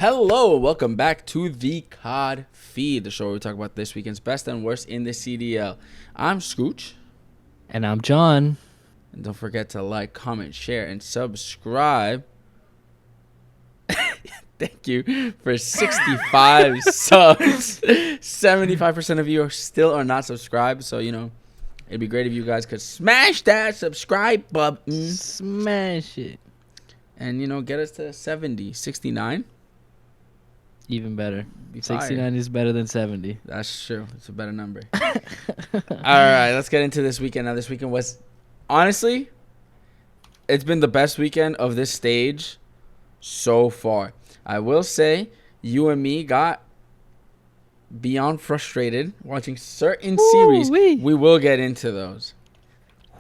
Hello, welcome back to the COD Feed, the show where we talk about this weekend's best and worst in the CDL. I'm Scooch. And I'm John. And don't forget to like, comment, share, and subscribe. Thank you for 65 subs. 75% of you still are not subscribed, so, it'd be great if you guys could smash that subscribe button. Smash it. And, get us to 70, 69. Even better. Be 69 fire. is better than 70. That's true. It's a better number. All right, let's get into this weekend. Now, this weekend was, honestly, it's been the best weekend of this stage so far. I will say, you and me got beyond frustrated watching certain series. Woo-wee. We will get into those.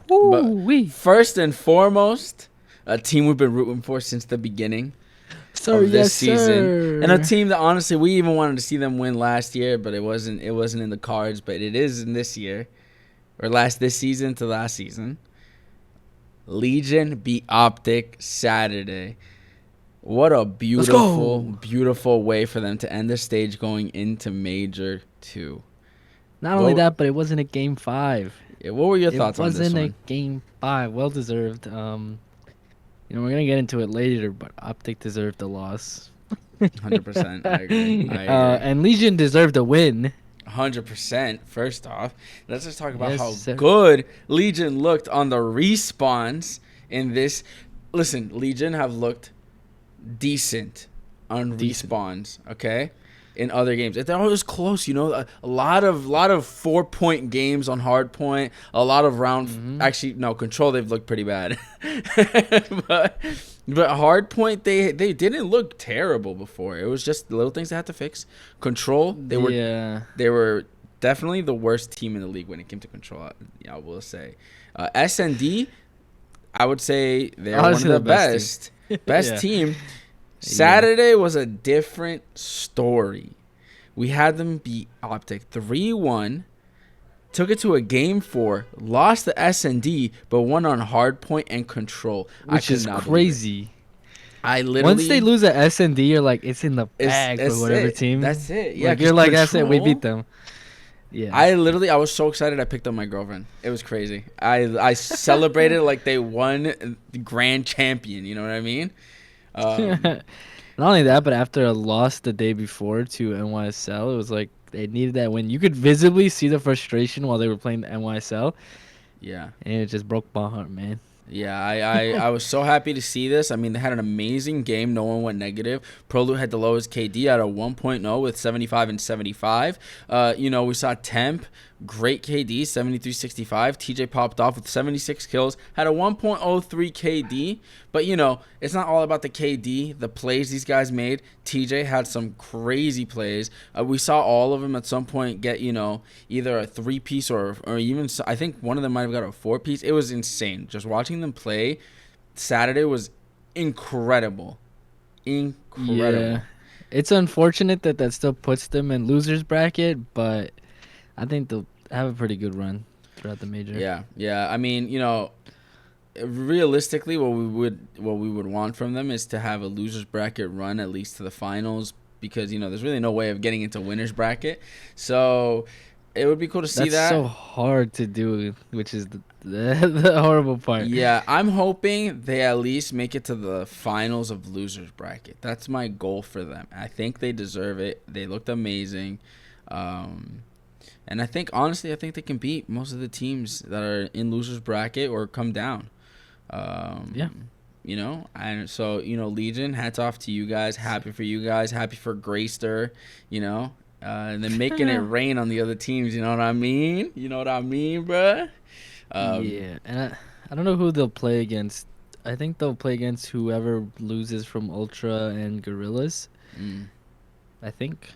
Woo-wee. But first and foremost, a team we've been rooting for since the beginning of this season, sir. and a team that honestly we even wanted to see them win last year, but it wasn't in the cards. But it is in this year, or this season to last season. Legion beat OpTic Saturday. What a beautiful way for them to end the stage going into Major 2. Not only that, but it wasn't a game 5. Yeah, what were your thoughts on this one? It wasn't a game 5. Well deserved. We're going to get into it later, but OpTic deserved the loss. 100%. I agree. And Legion deserved a win. 100%. First off, let's just talk about how sir. good Legion looked on the respawns in this. Listen, Legion have looked decent on respawns, okay? In other games, they're always close. A lot of 4-point games on hardpoint. A lot of round. Actually, no, control. They've looked pretty bad, but hardpoint they didn't look terrible before. It was just little things they had to fix. Control. They were definitely the worst team in the league when it came to control. I will say, S&D. I would say they're one of the best team. Saturday was a different story. We had them beat OpTic 3-1, took it to a game 4, lost the S&D, but won on hardpoint and control, which is crazy. I literally, once they lose a S&D, you're like, it's in the bag for whatever team. That's it. Yeah, you're like, that's it. We beat them. Yeah. I was so excited. I picked up my girlfriend. It was crazy. I celebrated like they won the grand champion. You know what I mean? Not only that, but after a loss the day before to NYSL, it was like they needed that win. You could visibly see the frustration while they were playing the NYSL. Yeah. And it just broke my heart, man. Yeah, I was so happy to see this. I mean, they had an amazing game. No one went negative. ProLoot had the lowest KD at a 1.0 with 75 and 75. We saw Temp, great KD, 73-65. TJ popped off with 76 kills, had a 1.03 KD. But, it's not all about the KD, the plays these guys made. TJ had some crazy plays. We saw all of them at some point get, either a 3-piece or even, I think one of them might have got a 4-piece. It was insane. Just watching them play Saturday was incredible. Yeah. It's unfortunate that still puts them in losers bracket, but I think they'll have a pretty good run throughout the major. Yeah. I mean, realistically, what we would want from them is to have a losers bracket run at least to the finals, because there's really no way of getting into winners bracket. So it would be cool to see that. That's so hard to do, which is the horrible part. Yeah, I'm hoping they at least make it to the finals of losers bracket. That's my goal for them. I think they deserve it. They looked amazing. And I think they can beat most of the teams that are in losers bracket or come down. And so, Legion, hats off to you guys. Happy for you guys. Happy for Grayster, and then making it rain on the other teams. You know what I mean? Bruh? And I don't know who they'll play against. I think they'll play against whoever loses from Ultra and Gorillas. I think.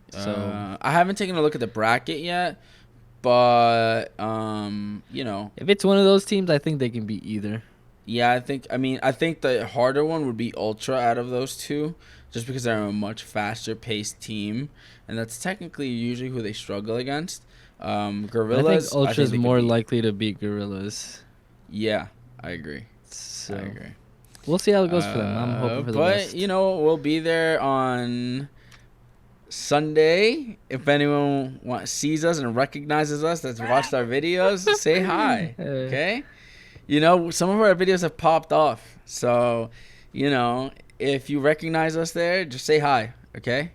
So I haven't taken a look at the bracket yet, but if it's one of those teams, I think they can beat either. Yeah, I think the harder one would be Ultra out of those two, just because they're a much faster paced team, and that's technically usually who they struggle against. Gorillas, I think Ultra's more likely to beat Gorillas. Yeah, I agree. So. I agree. We'll see how it goes for them. I'm hoping for the best. But we'll be there on Sunday. If anyone sees us and recognizes us that's watched our videos, say hi. Okay? Some of our videos have popped off. So, if you recognize us there, just say hi. Okay?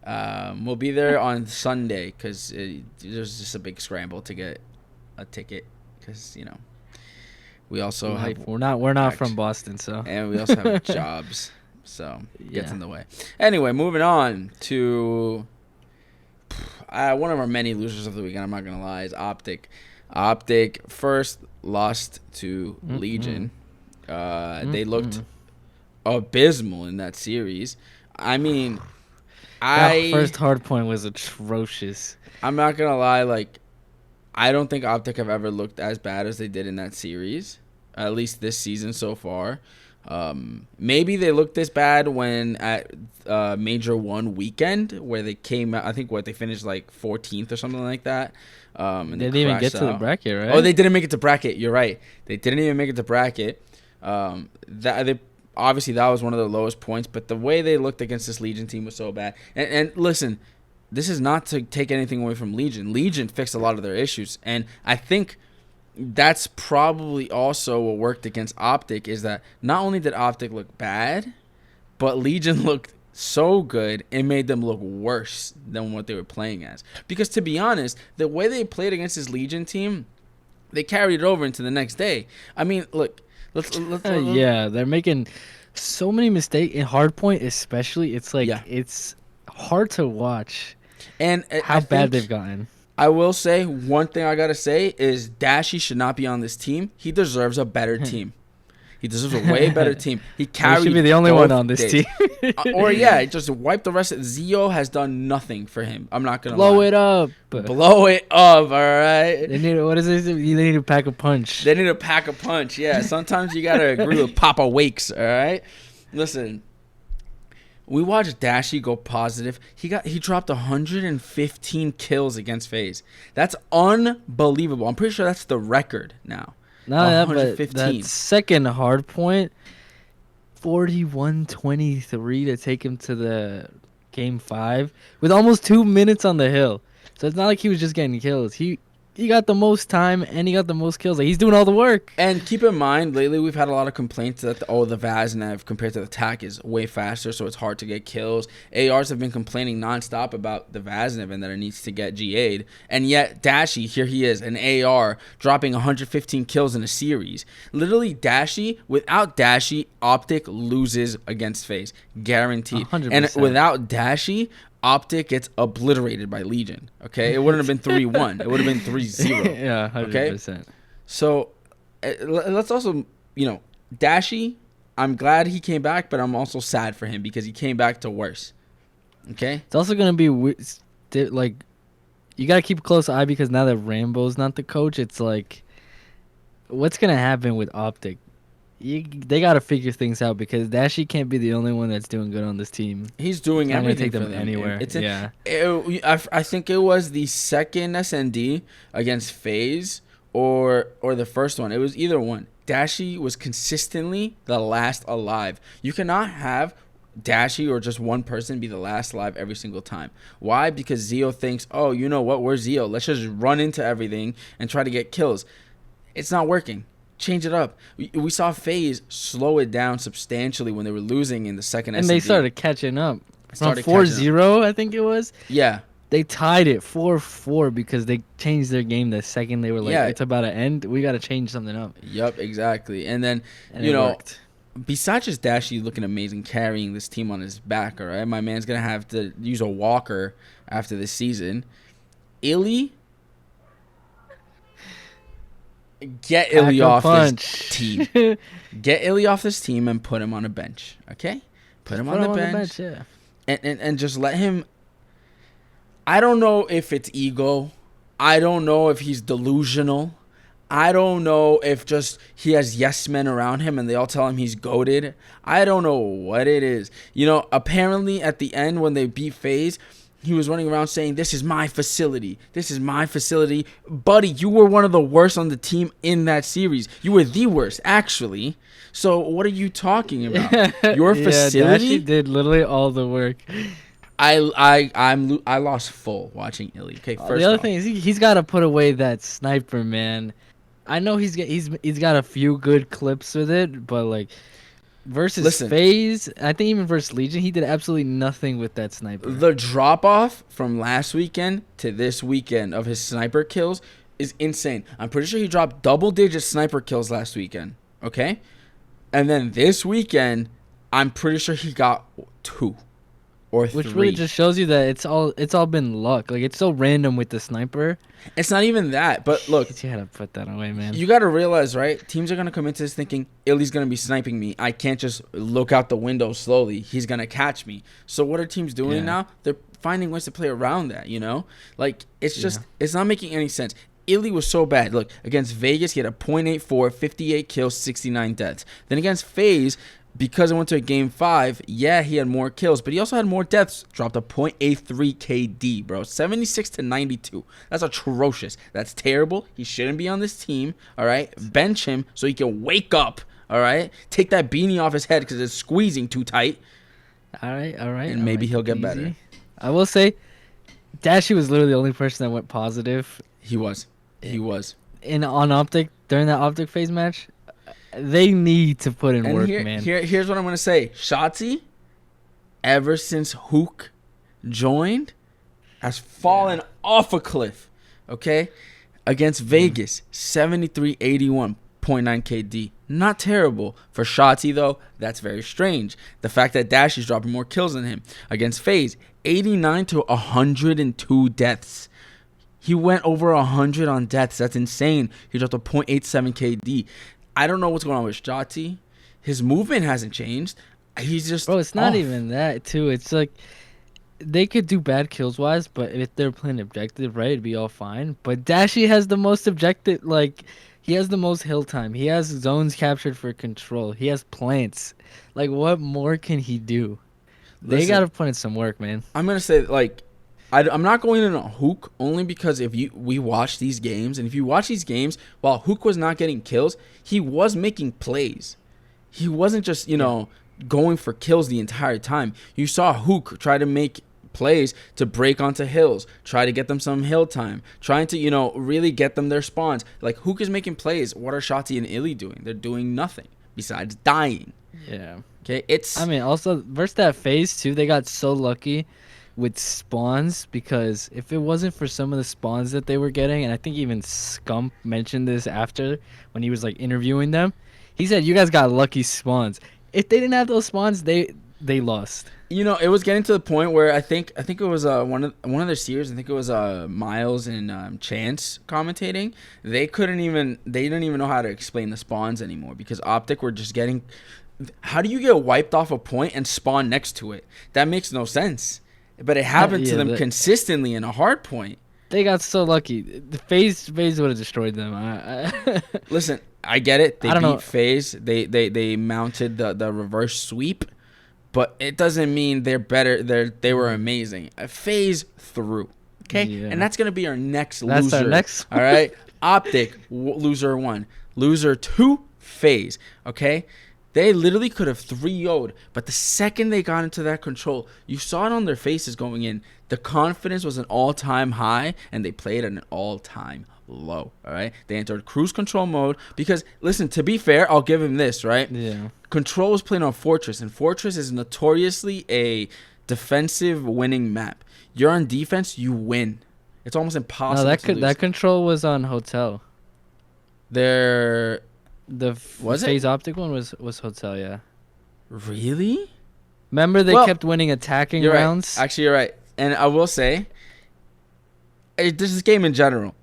We'll be there on Sunday because there's just a big scramble to get a ticket because, we also have... We're not from Boston, so... And we also have jobs. So, it gets in the way. Anyway, moving on to one of our many losers of the weekend, I'm not going to lie, is OpTic. OpTic first lost to Legion. They looked abysmal in that series. I mean, that first hard point was atrocious. I'm not going to lie, I don't think OpTic have ever looked as bad as they did in that series, at least this season so far. Maybe they looked this bad when at Major 1 weekend where they came out, I think they finished 14th or something like that. And they didn't even get to the bracket, right? Oh, they didn't make it to bracket. You're right. They didn't even make it to bracket. Obviously that was one of the lowest points, but the way they looked against this Legion team was so bad. And listen, this is not to take anything away from Legion. Legion fixed a lot of their issues, and I think that's probably also what worked against OpTic is that not only did OpTic look bad, but Legion looked so good it made them look worse than what they were playing as. Because to be honest, the way they played against this Legion team, they carried it over into the next day. I mean, look, let's yeah, they're making so many mistakes in hardpoint, especially. It's it's hard to watch, and how bad they've gotten. I will say one thing I gotta say is Dashy should not be on this team. He deserves a better team. He deserves a way better team. He carried. He should be the only one on this team. Just wipe the rest. Zio has done nothing for him. I'm not gonna blow it up. Blow it up. All right. They need what is it? They need to pack a punch. They need to pack a punch. Yeah. Sometimes you gotta agree with Papa Wakes. All right. Listen. We watched Dashy go positive. He dropped 115 kills against Faze. That's unbelievable. I'm pretty sure that's the record now. No, but that second hard point, 41-23 to take him to the game 5 with almost 2 minutes on the hill. So it's not like he was just getting kills. He got the most time and he got the most kills. He's doing all the work. And keep in mind, lately we've had a lot of complaints that the Vaznev compared to the TAC is way faster, so it's hard to get kills. ARs have been complaining nonstop about the Vaznev and that it needs to get GA'd. And yet Dashy, here he is, an AR, dropping 115 kills in a series. Literally, Dashy, without Dashy, OpTic loses against FaZe. Guaranteed. 100%. And without Dashy, OpTic gets obliterated by Legion. Okay, it wouldn't have been 3-1. It would have been 3-0. Yeah, 100%. Okay? So let's also, Dashy, I'm glad he came back, but I'm also sad for him because he came back to worse. Okay? It's also going to be you got to keep a close eye because now that Rambo's not the coach, it's what's going to happen with OpTic? They got to figure things out because Dashy can't be the only one that's doing good on this team. He's doing everything for them anywhere. I think it was the second SND against FaZe or the first one. It was either one. Dashy was consistently the last alive. You cannot have Dashy or just one person be the last alive every single time. Why? Because Zio thinks, oh, you know what? We're Zio. Let's just run into everything and try to get kills. It's not working. Change it up. We saw FaZe slow it down substantially when they were losing in the second SND. And they started catching up. From 4-0, I think it was. Yeah. They tied it 4-4 because they changed their game the second they were it's about to end. We got to change something up. Yep, exactly. And then, worked. Besides just Dashy looking amazing carrying this team on his back, all right, my man's going to have to use a walker after this season. Illy, get Illy off this team. Get Illy off this team and put him on a bench, okay? Put him on the bench, yeah. And just let him. I don't know if it's ego. I don't know if he's delusional. I don't know if just he has yes men around him and they all tell him he's goated. I don't know what it is. Apparently at the end when they beat FaZe, He was running around saying, "This is my facility. This is my facility." Buddy, you were one of the worst on the team in that series. You were the worst, actually. So what are you talking about? Your facility? Dashy did literally all the work. I lost full watching Illy. Okay, first the other off, thing is he's got to put away that sniper, man. I know he's got a few good clips with it, but like versus Faze, I think even versus Legion, he did absolutely nothing with that sniper. The drop off from last weekend to this weekend of his sniper kills is insane. I'm pretty sure he dropped double-digit sniper kills last weekend. Okay, and then this weekend, I'm pretty sure he got 2 or 3. Which really just shows you that it's all been luck. Like, it's so random with the sniper. It's not even that, but look, you gotta put that away, man. You gotta realize, right? Teams are gonna come into this thinking Illy's gonna be sniping me. I can't just look out the window slowly. He's gonna catch me. So what are teams doing now? They're finding ways to play around that. You know, like it's just it's not making any sense. Illy was so bad. Look, against Vegas, he had a .84, 58 kills, 69 deaths. Then against Faze, because it went to a game 5, yeah, he had more kills, but he also had more deaths. Dropped a .83 KD, bro. 76 to 92. That's atrocious. That's terrible. He shouldn't be on this team, all right? Bench him so he can wake up, all right? Take that beanie off his head because it's squeezing too tight. All right. And maybe he'll get better. I will say, Dashy was literally the only person that went positive. He was. On OpTic, during that OpTic phase match, they need to put in work, man. Here's what I'm going to say. Shotzi, ever since Hook joined, has fallen off a cliff, okay? Against Vegas, 73-81, .9 KD. Not terrible. For Shotzi, though, that's very strange. The fact that Dashy's dropping more kills than him. Against Faze, 89 to 102 deaths. He went over 100 on deaths. That's insane. He dropped a .87 KD. I don't know what's going on with Shotzi. His movement hasn't changed. He's just it's not even that, too. It's like they could do bad kills-wise, but if they're playing objective, right, it'd be all fine. But Dashy has the most objective, like, he has the most hill time. He has zones captured for control. He has plants. Like, what more can he do? They got to put in some work, man. I'm going to say, like, I'm not going in on Hook only because we watch these games, and if you watch these games, while Hook was not getting kills, he was making plays. He wasn't just, going for kills the entire time. You saw Hook try to make plays to break onto hills, try to get them some hill time, trying to, really get them their spawns. Like, Hook is making plays. What are Shotzi and Illy doing? They're doing nothing besides dying. Yeah. Okay, also, versus that phase, too, they got so lucky with spawns, because if it wasn't for some of the spawns that they were getting, and I think even Scump mentioned this after when he was like interviewing them, he said you guys got lucky spawns. If they didn't have those spawns, they lost. It was getting to the point where I think it was one of their series. I think it was Miles and Chance commentating. They didn't even know how to explain the spawns anymore because OpTic were just getting. How do you get wiped off a point and spawn next to it? That makes no sense. But it happened to them consistently in a hard point. They got so lucky. The Faze would have destroyed them. Listen, I get it. They beat Faze. They mounted the reverse sweep, but it doesn't mean they're better. They were amazing. Faze threw. Okay, and that's gonna be our next loser. That's our next. All right, OpTic loser 1, loser 2, Faze. Okay. They literally could have 3-0'd, but the second they got into that control, you saw it on their faces going in. The confidence was an all-time high, and they played at an all-time low, all right? They entered cruise control mode because, listen, to be fair, I'll give him this, right? Yeah. Control was playing on Fortress, and Fortress is notoriously a defensive winning map. You're on defense, you win. It's almost impossible to lose. That control was on Hotel. The Faze OpTic one was Hotel, yeah. Really? Remember they kept winning attacking rounds? Right. Actually, you're right. And I will say, this game in general,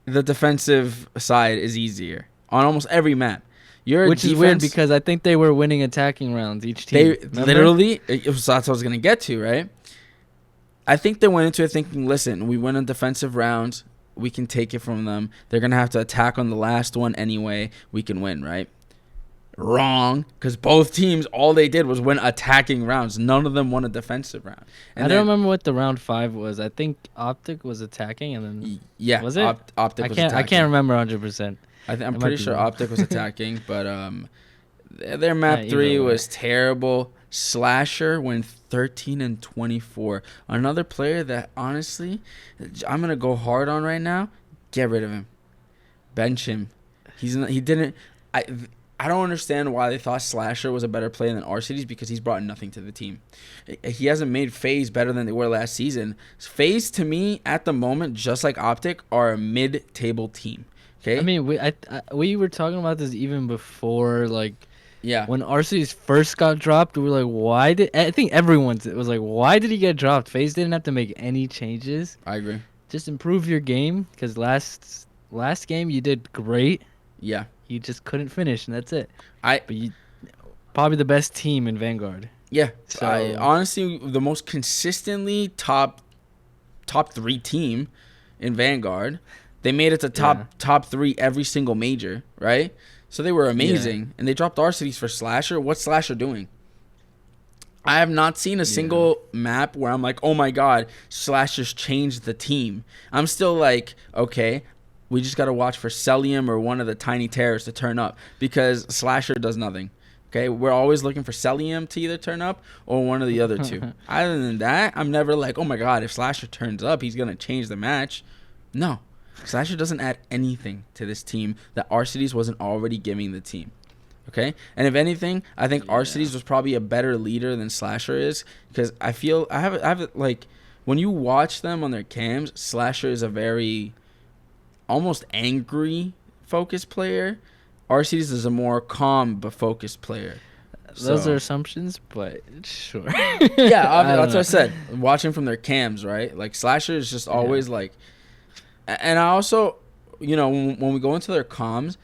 the defensive side is easier on almost every map. Which is weird because I think they were winning attacking rounds each team. Literally, that's what I was going to get to, right? I think they went into it thinking, listen, we win on defensive rounds. We can take it from them. They're going to have to attack on the last one anyway. We can win, right? Wrong, because both teams, all they did was win attacking rounds. None of them won a defensive round. And I don't remember what the round 5 was. I think OpTic was attacking, and then yeah, was it? OpTic was attacking. I can't remember 100%. I'm pretty sure OpTic was attacking, but their map 3 was terrible. Slasher went 13-24. Another player that honestly, I'm gonna go hard on right now. Get rid of him. Bench him. He didn't. I don't understand why they thought Slasher was a better player than RCDs, because he's brought nothing to the team. He hasn't made Faze better than they were last season. Faze, to me, at the moment, just like OpTic, are a mid-table team. Okay. I mean, we were talking about this even before, like, yeah, when RCDs first got dropped. We were like, why did? I think everyone's it was like, why did he get dropped? Faze didn't have to make any changes. I agree. Just improve your game, because last game you did great. Yeah. You just couldn't finish, and that's it. But you probably the best team in Vanguard. Yeah. So honestly, the most consistently top 3 team in Vanguard. They made it to top 3 every single major, right? So they were amazing, and they dropped RCDs for Slasher. What's Slasher doing? I have not seen a single map where I'm like, oh my god, Slasher's changed the team. I'm still like, okay, we just got to watch for Celium or one of the tiny terrors to turn up, because Slasher does nothing. Okay, we're always looking for Celium to either turn up or one of the other two. Other than that, I'm never like, oh my god, if Slasher turns up, he's going to change the match. No, Slasher doesn't add anything to this team that RCDs wasn't already giving the team. Okay, and if anything, I think RCDs was probably a better leader than Slasher is, because I feel I have like, when you watch them on their cams, Slasher is a very almost angry focused player. RCDs is a more calm but focused player. Those are assumptions, but sure. Yeah, that's what I said. Watching from their cams, right? Like Slasher is just always like, and I also, when we go into their comms,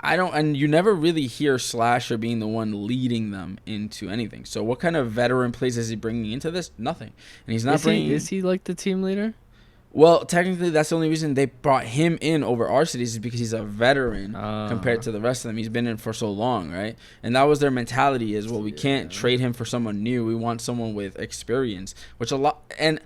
and you never really hear Slasher being the one leading them into anything. So what kind of veteran plays is he bringing into this? Nothing. And he's not bringing. Is he like the team leader? Well, technically, that's the only reason they brought him in over RCDs, is because he's a veteran compared to the rest of them. He's been in for so long, right? And that was their mentality is, well, we can't trade him for someone new. We want someone with experience, which and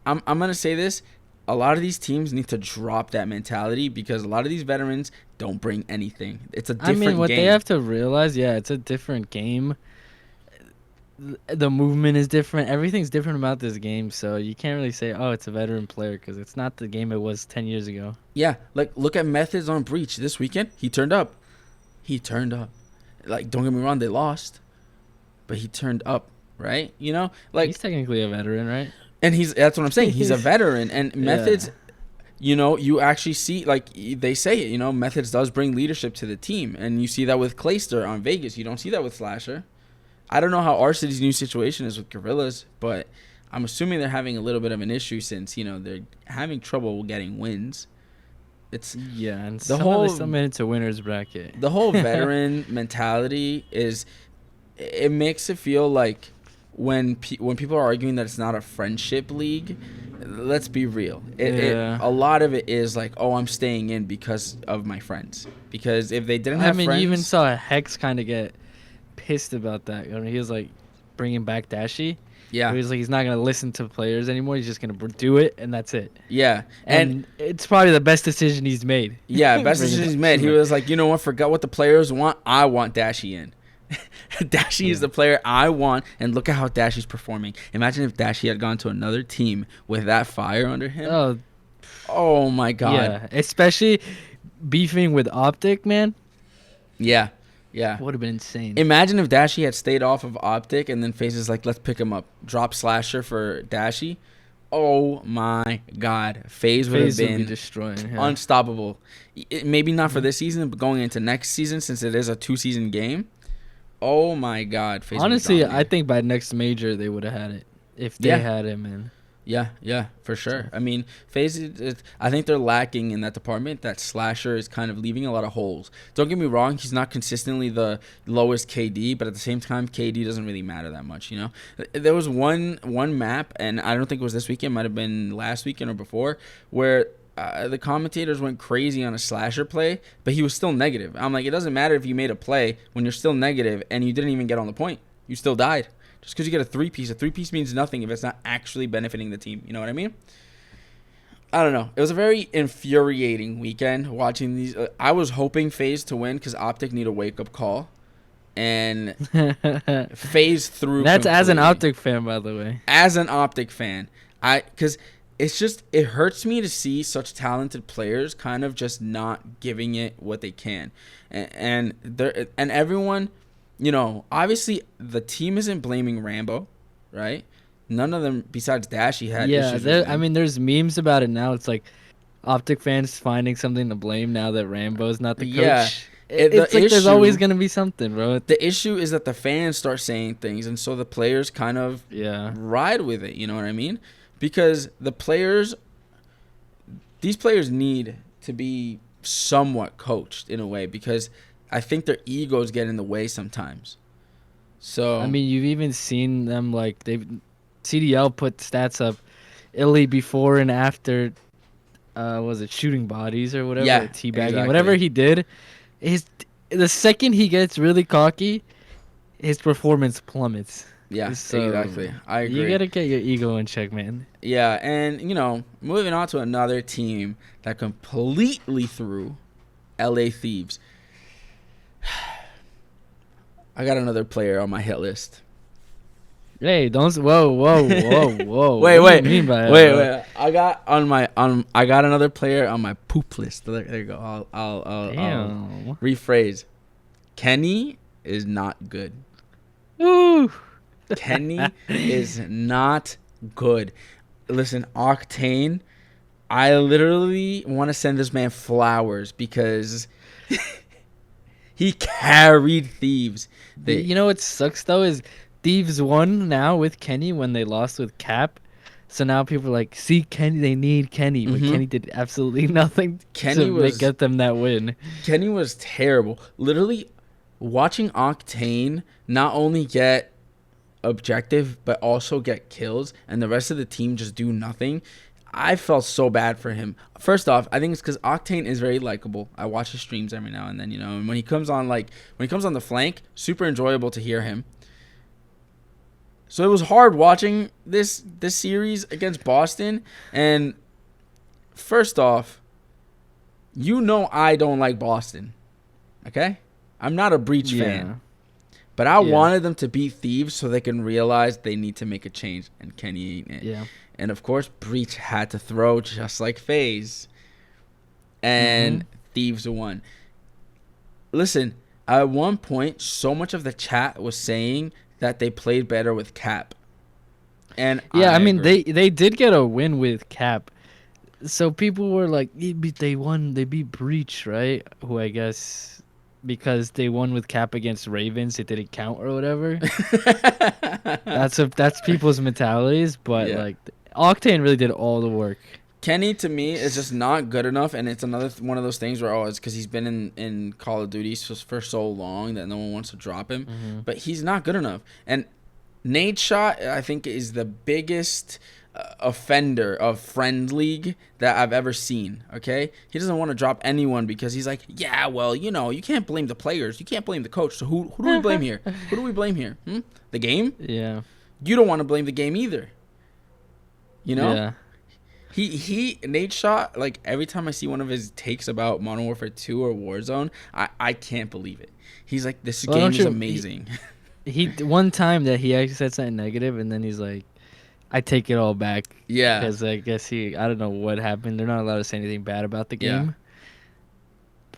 I'm going to say this, a lot of these teams need to drop that mentality, because a lot of these veterans don't bring anything. It's a different game. What they have to realize, it's a different game. The movement is different. Everything's different about this game, so you can't really say, oh, it's a veteran player, because it's not the game it was 10 years ago. Yeah, like, look at Methods on Breach this weekend. He turned up. Like, don't get me wrong, they lost, but he turned up, right? Like, he's technically a veteran, right? And that's what I'm saying. He's a veteran, and Methods, you actually see, like they say it, Methods does bring leadership to the team, and you see that with Clayster on Vegas. You don't see that with Slasher. I don't know how RCD's new situation is with Gorillas, but I'm assuming they're having a little bit of an issue, since they're having trouble getting wins. It's and they still made it to winners bracket. The whole veteran mentality it makes it feel like when people are arguing that it's not a friendship league. Let's be real. A lot of it is like, oh, I'm staying in because of my friends. Because if they didn't have friends, you even saw Hex kind of get pissed about that. He was like bringing back Dashy. Yeah, he was like, he's not gonna listen to players anymore. He's just gonna do it, and that's it. Yeah, and it's probably the best decision he's made. Yeah, best decision he's made. He was like, you know what? Forget what the players want. I want Dashy in. Dashy is the player I want, and look at how Dashy's performing. Imagine if Dashy had gone to another team with that fire under him. Oh my god. Yeah, especially beefing with OpTic, man. Yeah. Would have been insane. Imagine if Dashy had stayed off of OpTic, and then Faze is like, let's pick him up. Drop Slasher for Dashy. Oh my god. Faze would have been destroying him. Unstoppable. Maybe not for this season, but going into next season, since it is a 2-season game. Oh my god. Faze honestly, I think by next major they would have had it if they had him in. Yeah, for sure. I mean, Faze, I think they're lacking in that department. That Slasher is kind of leaving a lot of holes. Don't get me wrong, he's not consistently the lowest KD, but at the same time, KD doesn't really matter that much, There was one map, and I don't think it was this weekend, might have been last weekend or before, where the commentators went crazy on a slasher play, but he was still negative. I'm like, it doesn't matter if you made a play when you're still negative and you didn't even get on the point. You still died. Just because you get a three-piece means nothing if it's not actually benefiting the team. You know what I mean? I don't know. It was a very infuriating weekend watching these. I was hoping Faze to win because OpTic need a wake-up call. And Faze threw That's as an completely. OpTic fan, by the way. As an OpTic fan, because it hurts me to see such talented players kind of just not giving it what they can, and everyone, obviously the team isn't blaming Rambo, right? None of them besides Dashy had issues with him. there's memes about it now. It's like OpTic fans finding something to blame now that Rambo's not the Yeah. coach. It's like there's always gonna be something, bro. The issue is that the fans start saying things, and so the players kind of Yeah. ride with it. You know what I mean? Because these players need to be somewhat coached in a way, because I think their egos get in the way sometimes. So I mean, you've even seen them like CDL put stats up, Illy before and after, was it shooting bodies or whatever, Yeah, or teabagging, exactly. whatever he did. The second he gets really cocky, his performance plummets. yeah, So exactly. I agree. You gotta get your ego in check, man. Yeah, and moving on to another team that completely threw LA Thieves. I got another player on my hit list. Hey, don't. Whoa. Wait, What do you mean by that, wait, bro? wait. I got another player on my poop list. There you go. I'll Damn. rephrase. Kenny is not good. Woo. Kenny is not good. Listen, Octane, I literally want to send this man flowers because he carried Thieves. You know what sucks though is Thieves won now with Kenny when they lost with Cap. So now people are like, see Kenny, they need Kenny, but Kenny did absolutely nothing to get them that win. Kenny was terrible. Literally, watching Octane not only get objective but also get kills and the rest of the team just do nothing, I felt so bad for him. First off, I think it's because Octane is very likable. I watch his streams every now and then, and when he comes on the flank, super enjoyable to hear him. So it was hard watching this series against Boston. And first off, I don't like Boston. Okay? I'm not a Breach fan. But I wanted them to beat Thieves so they can realize they need to make a change. And Kenny ain't it. Yeah. And of course, Breach had to throw just like Faze. And Thieves won. Listen, at one point, so much of the chat was saying that they played better with Cap. And I mean, agree. they did get a win with Cap. So people were like, they beat Breach, right? Who I guess, because they won with Cap against Ravens, it didn't count or whatever. That's people's mentalities, but like Octane really did all the work. Kenny, to me, is just not good enough, and it's another one of those things where, it's because he's been in Call of Duty for so long that no one wants to drop him. But he's not good enough. And Nate Shot, I think, is the biggest offender of Friend League that I've ever seen, okay? He doesn't want to drop anyone because he's like, yeah, well, you can't blame the players. You can't blame the coach. So who do we blame here? Who do we blame here? The game? Yeah. You don't want to blame the game either. Yeah. Nate Shot, like, every time I see one of his takes about Modern Warfare 2 or Warzone, I can't believe it. He's like, this game is amazing. He one time that he actually said something negative, and then he's like, I take it all back. Yeah. Because I guess I don't know what happened. They're not allowed to say anything bad about the game. Yeah.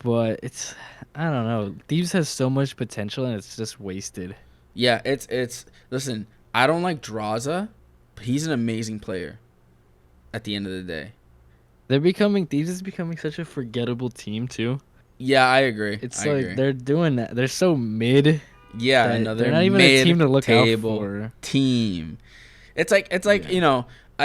But I don't know. Thieves has so much potential, and it's just wasted. Yeah, listen, I don't like Draza, but he's an amazing player at the end of the day. Thieves is becoming such a forgettable team, too. Yeah, I agree. It's they're doing that. They're so mid. Yeah, another they're not even a team to look out for. Team. It's like I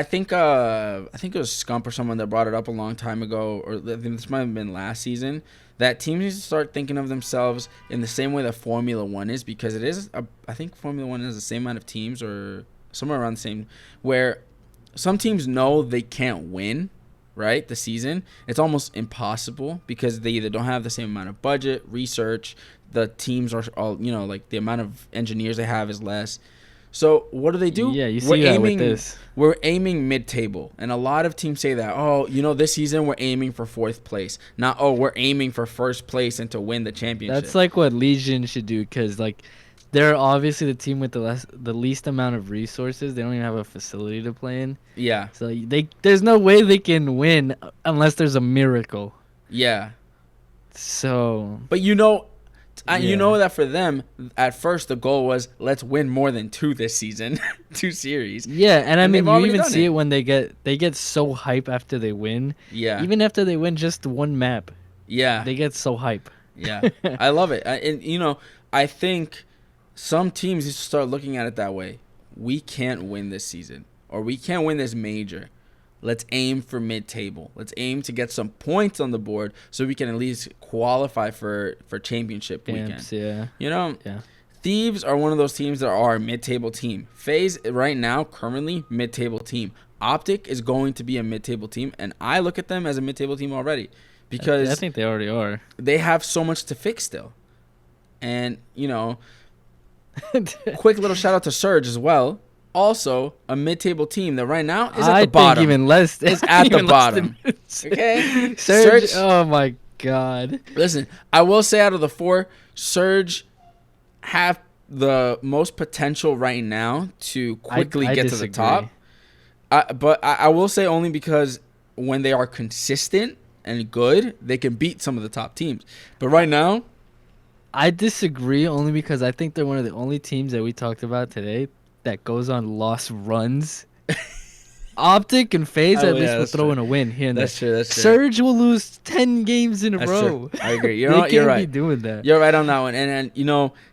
think it was Scump or someone that brought it up a long time ago, or this might have been last season, that teams need to start thinking of themselves in the same way that Formula 1 is, because it is I think Formula 1 has the same amount of teams or somewhere around the same, where some teams know they can't win, right? The season, it's almost impossible because they either don't have the same amount of budget, research, the teams are all, like the amount of engineers they have is less. So what do? Yeah, you see that with this. We're aiming mid-table, and a lot of teams say that. Oh, this season we're aiming for 4th place. Not we're aiming for 1st place and to win the championship. That's like what Legion should do, because like they're obviously the team with the least amount of resources. They don't even have a facility to play in. Yeah. So there's no way they can win unless there's a miracle. Yeah. So. But you know that for them, at first the goal was let's win more than 2 this season, 2 series. Yeah, and I mean you even see it when they get so hype after they win. Yeah. Even after they win just one map. Yeah. They get so hype. Yeah. I love it. And I think some teams need to start looking at it that way. We can't win this season, or we can't win this major. Let's aim for mid-table. Let's aim to get some points on the board so we can at least qualify for championship weekend. Yeah. Yeah. Thieves are one of those teams that are a mid-table team. Faze right now, currently, mid-table team. OpTic is going to be a mid-table team, and I look at them as a mid-table team already because I think they already are. They have so much to fix still. And, quick little shout out to Surge as well. Also, a mid-table team that right now is at the bottom. I think even less. It's at the bottom. Okay? Surge. Oh, my God. Listen, I will say out of the 4, Surge have the most potential right now to quickly get to the top. But I will say only because when they are consistent and good, they can beat some of the top teams. But right now, I disagree only because I think they're one of the only teams that we talked about today that goes on lost runs. OpTic and Faze at least will throw in a win here and there. That's true. Surge will lose 10 games in a row. True. I agree. You're they can't right. be doing that. You're right on that one. And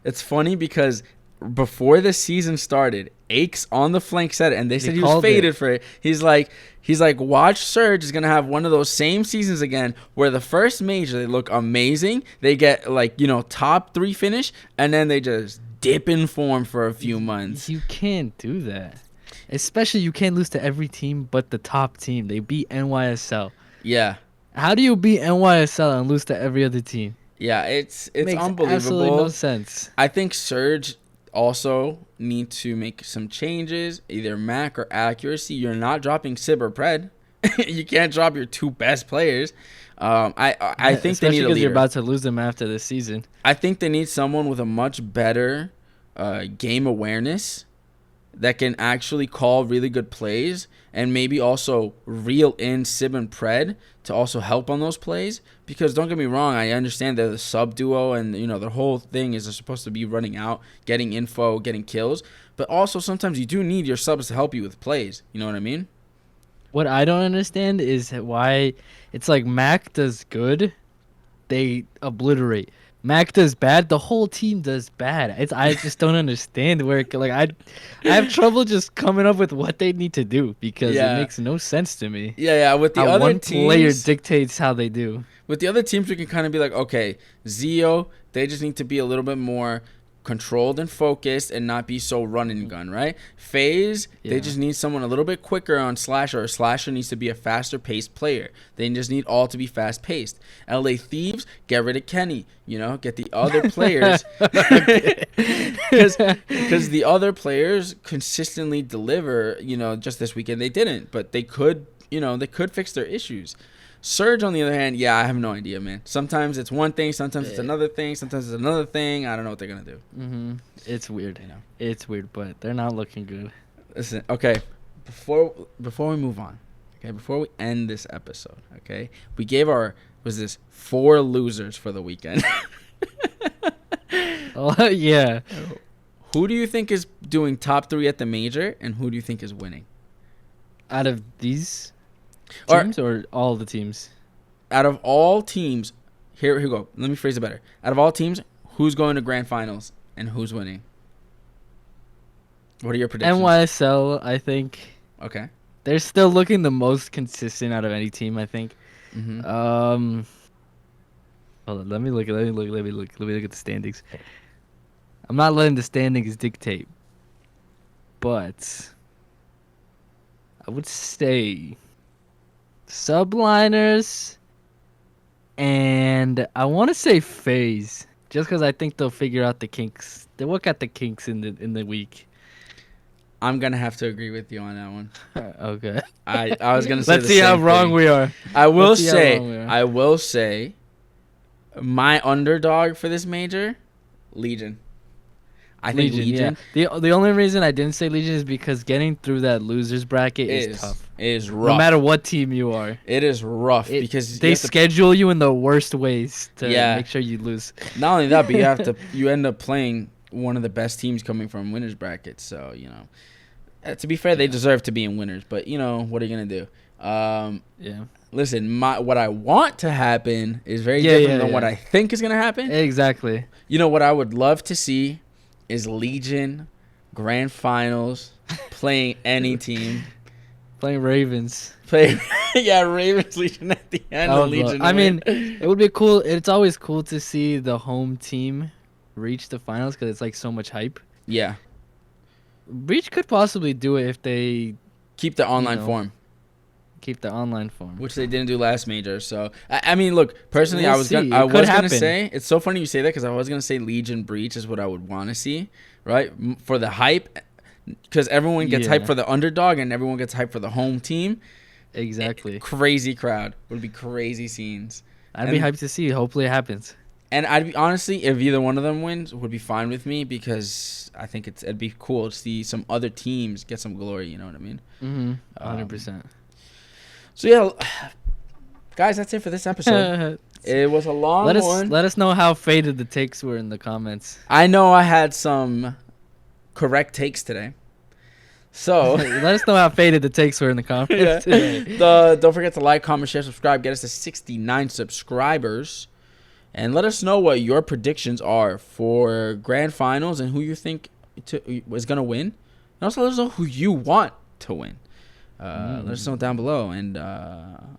it's funny because before the season started, Aches on the flank said it, and they said he was faded for it. He's like, watch, Surge is gonna have one of those same seasons again where the first major they look amazing, they get top 3 finish, and then they just dip in form for a few months. You can't do that. Especially you can't lose to every team but the top team. They beat NYSL. Yeah. How do you beat NYSL and lose to every other team? Yeah, it's Makes unbelievable. Absolutely no sense. I think Surge also need to make some changes, either Mac or accuracy. You're not dropping Sib or Pred. You can't drop your 2 best players. I think they need a leader. Because you're about to lose them after this season. I think they need someone with a much better game awareness that can actually call really good plays and maybe also reel in Sib and Pred to also help on those plays. Because don't get me wrong, I understand they're the sub duo and their whole thing is they're supposed to be running out, getting info, getting kills. But also sometimes you do need your subs to help you with plays. You know what I mean? What I don't understand is why it's like Mac does good, they obliterate. Mac does bad, the whole team does bad. I just don't understand where I have trouble just coming up with what they need to do because it makes no sense to me. Yeah. With the other one teams, player dictates how they do. With the other teams, we can kind of be like, okay, Zeo, they just need to be a little bit more controlled and focused and not be so run and gun, right? Faze, they just need someone a little bit quicker on Slasher, or Slasher needs to be a faster paced player. They just need all to be fast paced. LA Thieves, get rid of Kenny, get the other players. Because the other players consistently deliver, just this weekend they didn't, but they could fix their issues. Surge, on the other hand, I have no idea, man. Sometimes it's one thing, sometimes it's another thing, sometimes it's another thing. I don't know what they're going to do. Mm-hmm. It's weird. It's weird, but they're not looking good. Listen, okay, before we move on, okay, before we end this episode, okay, we gave 4 losers for the weekend. Oh, yeah. Who do you think is doing top 3 at the major, and who do you think is winning? Out of these teams or all the teams? Out of all teams, here we go. Let me phrase it better. Out of all teams, who's going to grand finals and who's winning? What are your predictions? NYSL, I think. Okay. They're still looking the most consistent out of any team, I think. Mm-hmm. Hold on, let me look at the standings. I'm not letting the standings dictate, but I would say Subliners, and I want to say Faze, just because I think they'll figure out the kinks. They work out the kinks in the week. I'm gonna have to agree with you on that one. Okay. I was gonna say. Let's see how wrong we are. I will say, my underdog for this major, Legion. I think Legion. Yeah. The only reason I didn't say Legion is because getting through that losers bracket is tough. It is rough. No matter what team you are. It is rough because they schedule you in the worst ways to make sure you lose. Not only that, but you end up playing one of the best teams coming from winners brackets. So to be fair, they deserve to be in winners. But what are you gonna do? Listen, what I want to happen is very different than what I think is gonna happen. Exactly. What I would love to see is Legion grand finals playing any team. Playing Ravens. Ravens Legion at the end of Legion. I mean, it would be cool. It's always cool to see the home team reach the finals because it's like so much hype. Yeah. Breach could possibly do it if they keep the online form. Keep the online form, which they didn't do last major. So I mean, look, personally, I was gonna say it's so funny you say that because I was gonna say Legion Breach is what I would want to see, right? For the hype, because everyone gets hyped for the underdog and everyone gets hyped for the home team. Exactly. Crazy crowd would be crazy scenes. I'd be hyped to see. Hopefully, it happens. And I'd be honestly, if either one of them wins, would be fine with me because I think it'd be cool to see some other teams get some glory. You know what I mean? 100%. So yeah, guys, that's it for this episode. It was a long one. Let us know how faded the takes were in the comments. I know I had some correct takes today. So let us know how faded the takes were in the comments today. Don't forget to like, comment, share, subscribe. Get us to 69 subscribers. And let us know what your predictions are for grand finals and who you think is going to win. And also let us know who you want to win. Let us know down below. And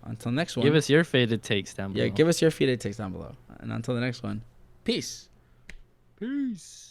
until next one. Give us your faded takes down below. Yeah, give us your faded takes down below. And until the next one, peace. Peace.